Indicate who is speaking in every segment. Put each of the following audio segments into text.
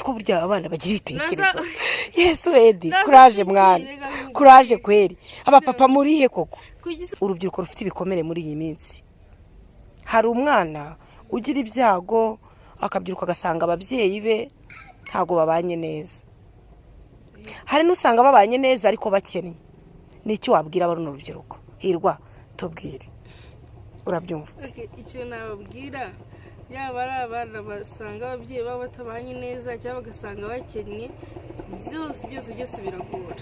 Speaker 1: ko burya abana bagira ibitekerezo. Yesu Edi, kuraje mwana, kuraje kweri. Abapapa murihe koko? Urubyiruko rufite ibikomere muri iyi minsi. Hari umwana ugira ibyago akabyiruka agasanga ababyeyi be ntago babanye neza. Hari n'usanga babanye neza ariko bakennye. Niki wabwira abana urubyiruko? Hirwa tubwire. Urabyumva?
Speaker 2: Icyo nababwira yaba ari abana basanga ababyeyi babo batabanye neza cyangwa bagasanga bakennye, byose biragora.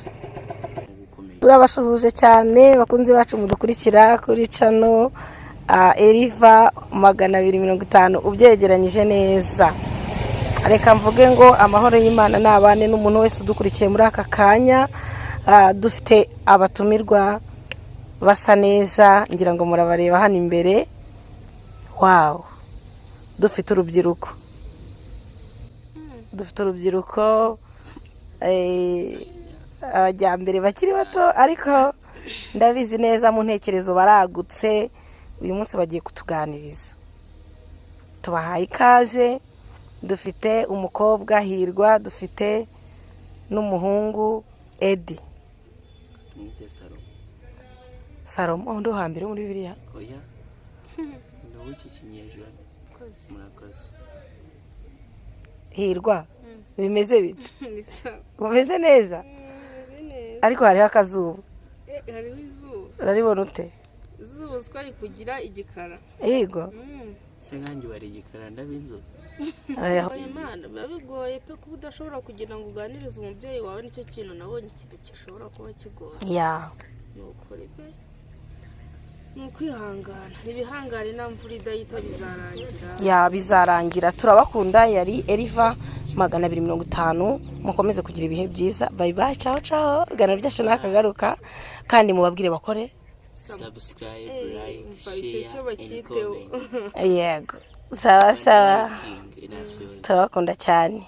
Speaker 1: Turabashuhuje cyane bakunzi bacu mudukurikira kuri channel Eriva 250 ubyegeranyije neza. Reka mvuge ngo amahoro y'Imana nabane n'umuntu wese udukurikiye muri aka kanya. Dufite abatumirwa basa neza, ngira ngo murabareba hano imbere. Wow, dufite urubyiruko abajyambere bakiri bato, ariko ndabizi neza mu ntekerezo baragutse. Uyu munsi bagiye kutuganiriza, tubahaye ikaze. Dufite umukobwa Hirwa, dufite n'umuhungu Edi. Salomo ndo hambere muri Bibiliya.
Speaker 3: Oya. Ndo wiki kinyejwe. Murakoze.
Speaker 1: Hirwa, bimeze bite? Bimeze neza? Ariko hari akazuba.
Speaker 2: Hariho izuba.
Speaker 1: Uraribona ute?
Speaker 2: Izuba twari kugira igikara.
Speaker 1: Yego.
Speaker 3: Se ngangi wari igikara ndabinzo.
Speaker 2: Imana babigoye pe kuba udashobora kugira ngo uganirize umubyeyi wawe, nicyo kintu nabonye gishobora kuba kigoye.
Speaker 1: Ya.
Speaker 2: Nukuri pe. Nukwihangana. Ibihangane na mvura idahita bizarangira.
Speaker 1: Ya bizarangira. Turabakunda. Yari Eriva 250. Mukomeze kugira ibihe byiza. Bye bye, ciao ciao. Gana ryacu nakagaruka kandi mubabwire bakore
Speaker 3: subscribe, like, share and comment.
Speaker 1: Yego. Sawa sawa. Turabakunda cyane.